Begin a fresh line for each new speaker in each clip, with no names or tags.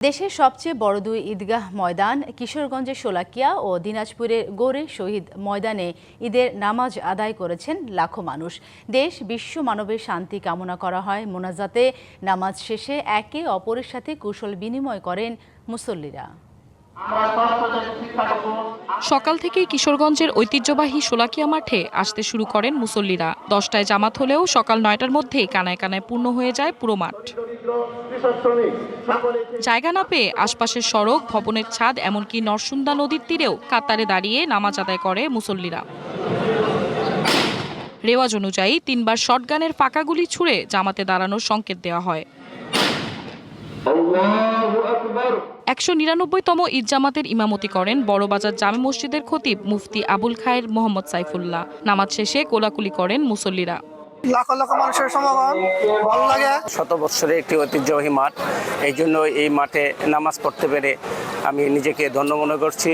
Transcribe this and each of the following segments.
দেশের সবচেয়ে বড় দুই ঈদগাহ ময়দান কিশোরগঞ্জের শোলাকিয়া ও দিনাজপুরের গোরে শহীদ ময়দানে ঈদের নামাজ আদায় করেছেন লাখো মানুষ। দেশ বিশ্ব মানবের শান্তি কামনা করা হয় মোনাজাতে। নামাজ শেষে একে অপরের সাথে কুশল বিনিময় করেন মুসল্লিরা।
সকাল থেকেই কিশোরগঞ্জের ঐতিহ্যবাহী শোলাকিয়া মাঠে আসতে শুরু করেন মুসল্লিরা। 10টায় জামাত হলেও সকাল 9টার মধ্যেই কানায় কানায় পূর্ণ হয়ে যায় পুরো মাঠ। জায়গা না পেয়ে আশপাশের সড়ক, ভবনের ছাদ, এমনকি নরসুন্দা নদীর তীরেও কাতারে দাঁড়িয়ে নামাজ আদায় করে মুসল্লিরা। রেওয়াজ অনুযায়ী 3 বার শটগানের ফাঁকা গুলি ছুড়ে জামাতে দাঁড়ানোর সংকেত দেওয়া হয়। 199তম ঈদ জামাতের ইমামতি করেন বড়বাজার জামে মসজিদের খতিব মুফতি আবুল খায়ের মোহাম্মদ সাইফুল্লাহ। নামাজ শেষে কোলাকুলি করেন মুসল্লিরা।
লাখ লাখ মানুষের সমাগম ভালো লাগে।
100 বছরের একটি ঐতিহ্যবাহী মাঠ, এই জন্য এই মাঠে নামাজ পড়তে পেরে আমি নিজেকে ধন্য মনে করছি।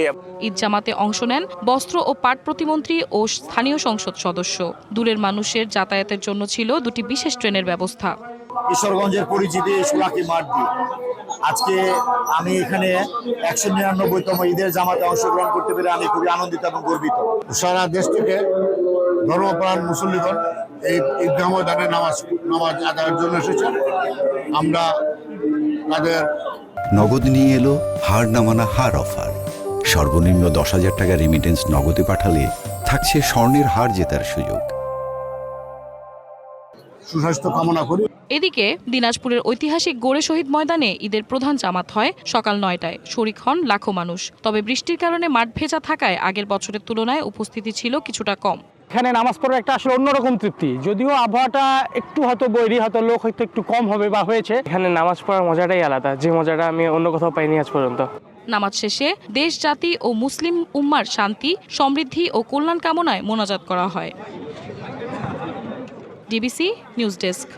ঈদ জামাতে অংশ নেন বস্ত্র ও পাট প্রতিমন্ত্রী ও স্থানীয় সংসদ সদস্য। দূরের মানুষের যাতায়াতের জন্য ছিল 2টি বিশেষ ট্রেনের ব্যবস্থা।
কিশোরগঞ্জের পরিচিতি শোলাকি মাঠ দিয়ে আজকে আমি এখানে 199তম ঈদের জামাতে অংশগ্রহণ করতে পেরে আমি খুবই আনন্দিত এবং গর্বিত। সারা দেশ থেকে ধর্মপ্রাণ মুসল্লিগণ এই ঈদগাহ ময়দানে নামাজ আদায়ের জন্য এসেছেন। আমরা তাদের
নগদ নিয়ে এলো হার না মানা হার অফার। সর্বনিম্ন 10,000 টাকা রেমিটেন্স নগদে পাঠালে থাকছে স্বর্ণের হার জেতার সুযোগ।
সুস্বাস্থ্য কামনা করি।
এদিকে দিনাজপুরের ঐতিহাসিক গোরে শহীদ ময়দানে ঈদের প্রধান জামাত হয় সকাল 9টায়। শরিক হন লাখো মানুষ। তবে বৃষ্টির কারণে মাঠ ভেজা থাকায় আগের বছরের তুলনায় উপস্থিতি ছিল কিছুটা কম।
এখানে নামাজ পড়ার একটা আসলে অন্যরকম তৃপ্তি, যদিও আবহাওয়াটা একটু হয়তো বৈরী, হয়তো লোক হয়তো একটু কম হবে বা হয়েছে।
এখানে নামাজ পড়ার মজাটাই আলাদা, যে মজাটা আমি অন্য কোথাও পাইনি আজ পর্যন্ত।
নামাজ শেষে দেশ, জাতি ও মুসলিম উম্মার শান্তি, সমৃদ্ধি ও কল্যাণ কামনায় মোনাজাত করা হয়। DBC news desk.